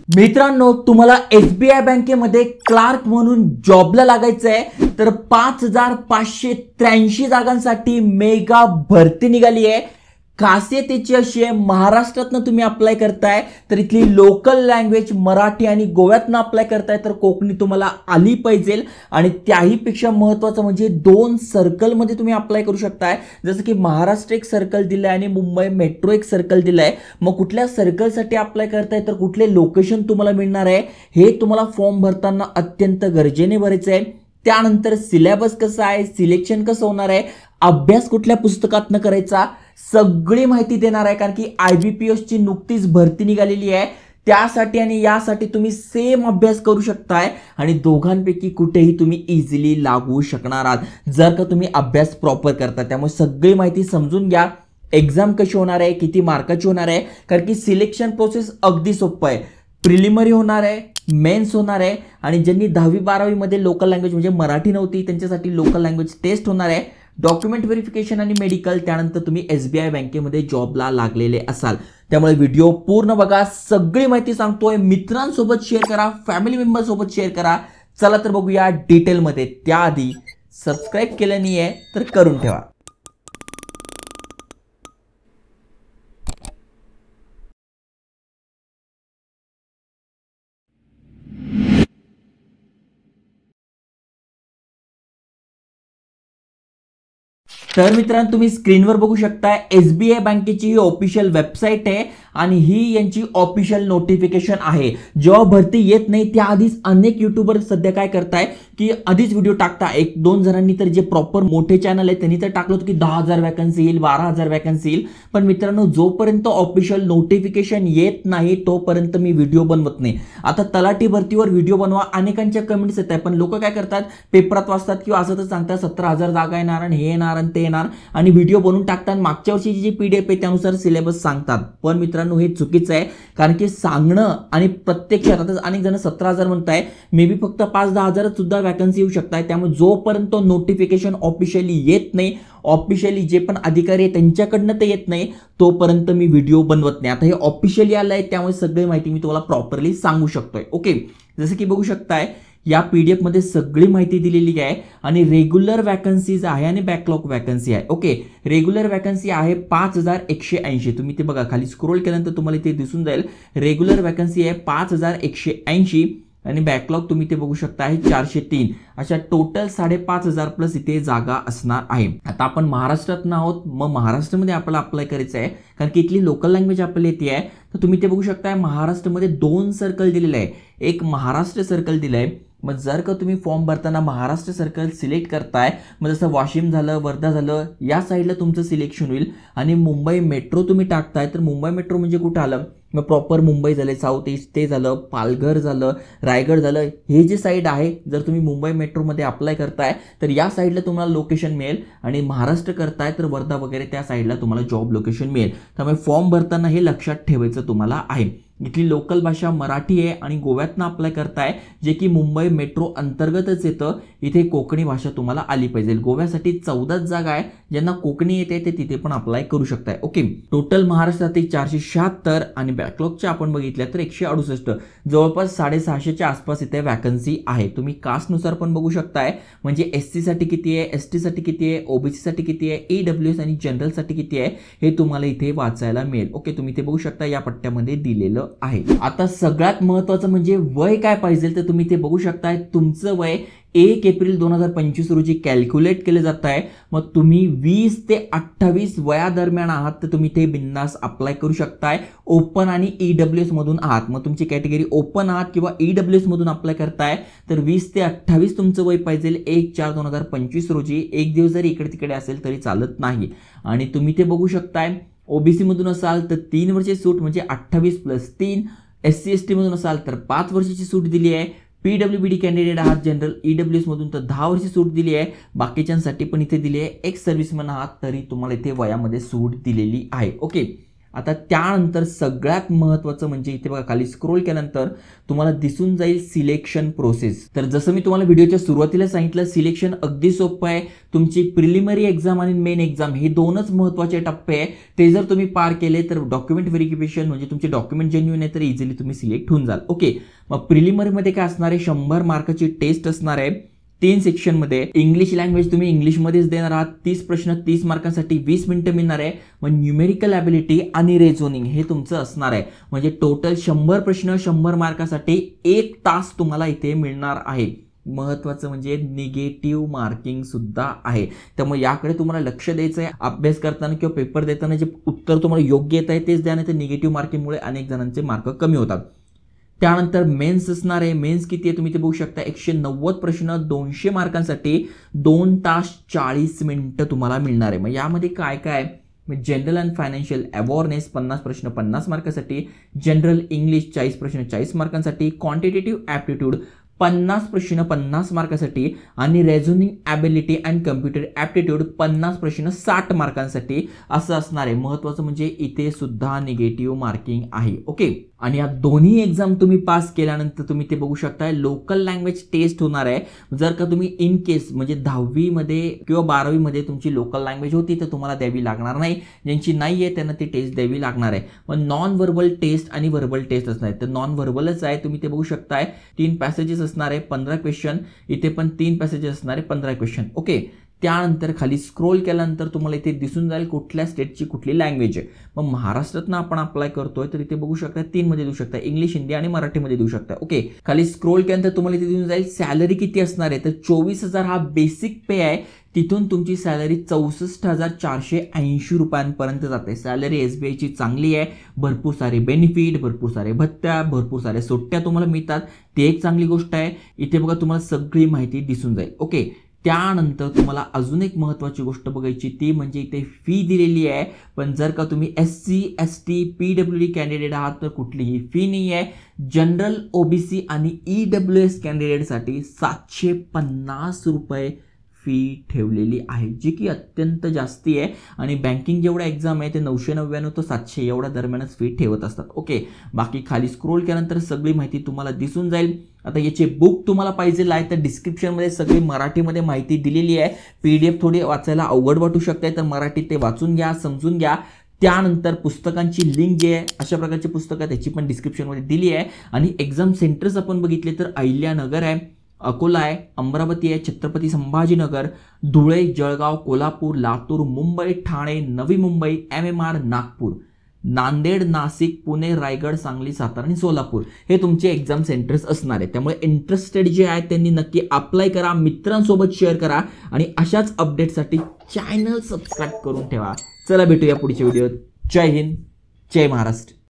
मित्रांनो, तुम्हाला SBI बँकेमध्ये क्लार्क म्हणून जॉबला लागायचं आहे तर 5583 जागांसाठी मेगा भरती निघाली आहे। खासियत याची अशी आहे, महाराष्ट्रातनं तुम्ही अप्लाय करताय तर इथली लोकल लँग्वेज मराठी आणि गोव्यातनं अप्लाय करताय तर कोकणी तुम्हाला आली पाहिजे। आणि त्याही पेक्षा महत्त्वाचं म्हणजे 2 सर्कलमध्ये तुम्ही अप्लाय करू शकताय, जसं की महाराष्ट्र एक सर्कल दिलाय आणि मुंबई मेट्रो एक सर्कल दिलाय। मग कुठल्या सर्कलसाठी अप्लाय करताय तर कुठले लोकेशन तुम्हाला मिळणार आहे हे तुम्हाला फॉर्म भरताना अत्यंत गरजेने भरायचं आहे। त्यानंतर सिलेबस कसा आहे, सिलेक्शन कसं होणार आहे, अभ्यास कुठल्या पुस्तकातनं करायचा, सगळी माहिती देणार आहे। कारण की IBPS ची नुकतीच भरती निघालेली आहे, त्यासाठी आणि यासाठी तुम्ही सेम अभ्यास करू शकताय आणि दोघांपैकी कुठेही तुम्ही इझिली लागू शकणार आहात जर का तुम्ही अभ्यास प्रॉपर करता। त्यामुळे सगळी माहिती समजून घ्या। एग्जाम कशी होणार आहे, किती मार्काची होणार आहे, कारण की सिलेक्शन प्रोसेस अगदी सोपं आहे। प्रिलिमिनरी होणार आहे, मेन्स होणार आहे आणि ज्यांनी 10वी 12वी मध्ये लोकल लँग्वेज म्हणजे मराठी नव्हती त्यांच्यासाठी लोकल लँग्वेज टेस्ट होणार आहे, डॉक्युमेंट व्हेरिफिकेशन आणि मेडिकल। त्यानंतर तुम्ही SBI बँकेमध्ये जॉबला लागलेले असाल। त्यामुळे व्हिडिओ पूर्ण बघा, सगळी माहिती सांगतोय। मित्रांसोबत शेअर करा, फॅमिली मेंबर सोबत शेअर करा। चला तर बघूया डिटेलमध्ये। त्याआधी सबस्क्राईब केलं नाहीये तर करून ठेवा। तर मित्रांनो, तुम्ही स्क्रीनवर बघू शकता SBI बँकेची ही ऑफिशियल वेबसाईट आहे आणि ही यांची ऑफिशियल नोटिफिकेशन आहे। जेव्हा भरती येत नाही त्याआधीच अनेक युट्यूबर सध्या काय करताय की आधीच व्हिडिओ टाकता। 1-2 जणांनी तर जे प्रॉपर मोठे चॅनल आहे त्यांनी तर टाकलं होतं की 10,000 वॅकन्सी येईल, 12,000 वॅकन्सी येईल। पण मित्रांनो, जोपर्यंत ऑफिशियल नोटिफिकेशन येत नाही तोपर्यंत मी व्हिडिओ बनवत नाही। आता तलाठी भरतीवर व्हिडिओ बनवा, अनेकांच्या कमेंट्स येत आहे, पण लोक काय करतात पेपरात वाचतात किंवा असं तर सांगतात 17,000 जागा येणार आणि हे येणार आणि ते येणार आणि व्हिडिओ बनवून टाकतात। मागच्या वर्षीची जी PDF आहे त्यानुसार सिलेबस सांगतात, पण मित्रांनो हे चुकीचं आहे। कारण की सांगणं आणि प्रत्यक्षात आता अनेक जण 17,000 म्हणताय, मे बी फक्त 5-10 हजार सुद्धा वॅकन्सी येऊ शकतात। त्यामुळे जोपर्यंत नोटिफिकेशन ऑफिशियली येत नाही, ऑफिशियली जे पण अधिकारी आहे त्यांच्याकडनं ते येत नाही, तोपर्यंत मी व्हिडिओ बनवत नाही। आता हे ऑफिशियली आलंय त्यामुळे सगळी माहिती मी तुम्हाला प्रॉपरली सांगू शकतोय। ओके, जसं की बघू शकताय या PDF मध्ये सगळी माहिती दिलेली आहे आणि रेग्युलर वॅकन्सीज आहे आणि बॅकलॉग वॅकन्सी आहे। ओके, रेग्युलर वॅकन्सी आहे 5180। तुम्ही ते बघा खाली स्क्रोल केल्यानंतर तुम्हाला ते दिसून जाईल रेग्युलर वॅकन्सी आहे 5180 आणि बॅकलॉग तुम्ही ते बघू शकता आहे 403। अशा टोटल 5,500 प्लस इथे जागा असणार आहे। आता आपण महाराष्ट्रात आहोत, मग महाराष्ट्रामध्ये आपल्याला अप्लाय करायचं आहे कारण की इथली लोकल लँग्वेज आपल्याला येते आहे। तर तुम्ही ते बघू शकताय महाराष्ट्रामध्ये 2 सर्कल दिलेले आहे, एक महाराष्ट्र सर्कल दिलाय। मग जर का तुम्ही फॉर्म भरताना महाराष्ट्र सर्कल सिलेक्ट करताय, मग जसं वाशिम झालं, वर्धा झालं, या साईडला तुमचं सिलेक्शन होईल। आणि मुंबई मेट्रो तुम्ही टाकताय तर मुंबई मेट्रो म्हणजे कुठं आलं, मग प्रॉपर मुंबई झाले, साऊथ ईस्ट ते झालं, पालघर झालं, रायगड झालं, हे जे साईड आहे जर तुम्ही मुंबई मेट्रोमध्ये अप्लाय करताय तर या साईडला तुम्हाला लोकेशन मिळेल आणि महाराष्ट्र करताय तर वर्धा वगैरे त्या साईडला तुम्हाला जॉब लोकेशन मिळेल। त्यामुळे फॉर्म भरताना हे लक्षात ठेवायचं तुम्हाला आहे। इथली लोकल भाषा मराठी आहे आणि गोव्यातनं अप्लाय करताय जे की मुंबई मेट्रो अंतर्गतच येतं। इथे कोकणी भाषा तुम्हाला आली पाहिजे। गोव्यासाठी 14 जागा आहे, ज्यांना कोकणी येते ते तिथे पण अप्लाय करू शकताय। ओके, टोटल महाराष्ट्रातील 476 आणि बॅकलॉगच्या आपण बघितल्या तर 168, जवळपास 650च्या आसपास इथे वॅकन्सी आहे। तुम्ही कास्टनुसार पण बघू शकताय, म्हणजे SC साठी किती आहे, ST साठी किती आहे, OBC साठी किती आहे, EWS आणि जनरल साठी किती आहे हे तुम्हाला इथे वाचायला मिळेल। ओके, तुम्ही ते बघू शकता या पट्ट्यामध्ये दिलेलं आहे। आता सगळ्यात महत्त्वाचं म्हणजे वय काय पाहिजे, तर तुम्ही ते बघू शकताय तुमचं वय 1 एप्रिल 2025 रोजी कॅल्क्युलेट केले जात आहे। मग तुम्ही 20 ते 28 वयादरम्यान आहात तर तुम्ही ते बिंदास अप्लाय करू शकताय। ओपन आणि EWS मधून आहात, मग तुमची कॅटेगरी ओपन आहात किंवा EWS मधून अप्लाय करताय तर 20 ते 28 तुमचं वय पाहिजे 1/4/2025 रोजी। एक दिवस जरी इकडे तिकडे असेल तरी चालत नाही। आणि तुम्ही ते बघू शकताय OBC मधून असाल तर 3 वर्षे सूट म्हणजे 28 + 3, SC ST मधून असाल तर 5 वर्षाची सूट दिली आहे। PWBD कॅन्डिडेट आहात जनरल EWS मधून तर 10 वर्षी सूट दिली आहे। बाकीच्यांसाठी पण इथे दिली आहे। एक्स सर्व्हिसमन आहात तरी तुम्हाला इथे वयामध्ये सूट दिलेली आहे। ओके, आता त्यानंतर सगळ्यात महत्त्वाचं म्हणजे इथे बघा खाली स्क्रोल केल्यानंतर तुम्हाला दिसून जाईल सिलेक्शन प्रोसेस. तर जसं मी तुम्हाला व्हिडिओच्या सुरुवातीला सांगितलं, सिलेक्शन अगदी सोपं आहे. तुमची प्रिलिमिनरी एक्झाम आणि मेन एक्झाम हे दोनच महत्त्वाचे टप्पे आहे. ते जर तुम्ही पार केले तर डॉक्युमेंट व्हेरिफिकेशन म्हणजे तुमचे डॉक्युमेंट जेन्युइन आहे तर इझिली तुम्ही सिलेक्ट होऊन जाल. ओके, मग प्रिलिमिनरीमध्ये काय असणार आहे, 100 मार्काची टेस्ट असणार आहे 3 सेक्शनमध्ये. इंग्लिश लँग्वेज तुम्ही इंग्लिशमध्येच देणार आहात. 30 प्रश्न 30 मार्कांसाठी 20 मिनिटं मिळणार आहे. मग न्यूमेरिकल ॲबिलिटी आणि रेझोनिंग हे तुमचं असणार आहे. म्हणजे टोटल 100 प्रश्न 100 मार्कासाठी 1 तास तुम्हाला इथे मिळणार आहे. महत्त्वाचं म्हणजे निगेटिव्ह मार्किंग सुद्धा आहे, त्यामुळे याकडे तुम्हाला लक्ष द्यायचं आहे. अभ्यास करताना किंवा पेपर देताना जे उत्तर तुम्हाला योग्य येत आहे तेच द्या, नाही तर निगेटिव्ह मार्किंगमुळे अनेक जणांचे मार्क कमी होतात. त्यानंतर मेन्स असणार आहे. मेन्स किती आहे तुम्ही ते बघू शकता, 190 प्रश्न 200 मार्कांसाठी 2 तास 40 मिनिटं तुम्हाला मिळणार आहे. मग यामध्ये काय काय, जनरल अँड फायनान्शियल अवेअरनेस 50 प्रश्न 50 मार्कांसाठी, जनरल इंग्लिश 40 प्रश्न 40 मार्कांसाठी, क्वांटिटेटिव्ह ॲप्टिट्यूड 50 प्रश्न 50 मार्कांसाठी आणि रेझोनिंग ॲबिलिटी अँड कम्प्युटर ॲप्टिट्यूड 50 प्रश्न 60 मार्कांसाठी असं असणार आहे. महत्त्वाचं म्हणजे इथे सुद्धा निगेटिव्ह मार्किंग आहे. ओके, आणि या दोन्ही एक्झाम तुम्ही पास केल्यानंतर तुम्ही ते बघू शकताय लोकल लँग्वेज टेस्ट होणार आहे. जर का तुम्ही इन केस म्हणजे 10वी मध्ये किंवा 12वी मध्ये तुमची लोकल लँग्वेज होती तर तुम्हाला द्यावी लागणार नाही. ज्यांची नाही आहे त्यांना ती टेस्ट द्यावी लागणार आहे. मग नॉन व्हर्बल टेस्ट आणि व्हर्बल टेस्ट असणार आहे. तर नॉन व्हर्बलच आहे, तुम्ही ते बघू शकताय. 3 पॅसेजेस असणार आहे 15 क्वेश्चन. इथे पण 3 पॅसेजेस असणार आहे 15 क्वेश्चन. ओके, त्यानंतर खाली स्क्रोल केल्यानंतर तुम्हाला इथे दिसून जाईल कुठल्या स्टेटची कुठली लँग्वेज आहे. मग महाराष्ट्रातनं आपण अप्लाय करतोय तर इथे बघू शकता 3 मध्ये देऊ शकता, इंग्लिश, हिंदी आणि मराठीमध्ये देऊ शकता. ओके, खाली स्क्रोल केल्यानंतर तुम्हाला इथे दिसून जाईल सॅलरी किती असणार आहे. तर 24,000 हा बेसिक पे आहे. तिथून तुमची सॅलरी 64,480 रुपयांपर्यंत जाते. सॅलरी SBIची चांगली आहे. भरपूर सारे बेनिफिट, भरपूर सारे भत्त्या, भरपूर सारे सुट्ट्या तुम्हाला मिळतात. ती एक चांगली गोष्ट आहे. इथे बघा तुम्हाला सगळी माहिती दिसून जाईल. ओके, त्यानंतर तुम्हाला अजून एक महत्त्वाची गोष्ट बघायची ती म्हणजे इथे फी दिलेली आहे. पण जर का तुम्ही SC ST PWD कॅन्डिडेट आहात तर कुठलीही फी नाही आहे. जनरल OBC आणि EWS कॅन्डिडेटसाठी 750 रुपये फी ठेवलेली आहे, जी की अत्यंत जास्ती आहे. आणि बँकिंग जेवढा एक्झाम आहे ते 999 ते 700 एवढ्या दरम्यानच फी ठेवत असतात. ओके, बाकी खाली स्क्रोल केल्यानंतर सगळी माहिती तुम्हाला दिसून जाईल. आता याचे बुक तुम्हाला पाहिजे आहे तर डिस्क्रिप्शनमध्ये सगळी मराठीमध्ये माहिती दिलेली आहे. PDF थोडी वाचायला अवघड वाटू शकते तर मराठीत ते वाचून घ्या, समजून घ्या. त्यानंतर पुस्तकांची लिंक जी आहे अशा प्रकारची पुस्तकं त्याची पण डिस्क्रिप्शनमध्ये दिली आहे. आणि एक्झाम सेंटर्स आपण बघितले तर अहिल्यानगर आहे, अकोला आहे, अमरावती आहे, छत्रपती संभाजीनगर, धुळे, जळगाव, कोल्हापूर, लातूर, मुंबई, ठाणे, नवी मुंबई, MMR, नागपूर, नांदेड, नाशिक, पुणे, रायगड, सांगली, सातारा आणि सोलापूर हे तुमचे एक्झाम सेंटर्स असणार आहेत. त्यामुळे इंटरेस्टेड जे आहेत त्यांनी नक्की अप्लाय करा, मित्रांसोबत शेअर करा आणि अशाच अपडेटसाठी चॅनल सबस्क्राईब करून ठेवा. चला भेटूया पुढच्या व्हिडिओत. जय हिंद, जय महाराष्ट्र.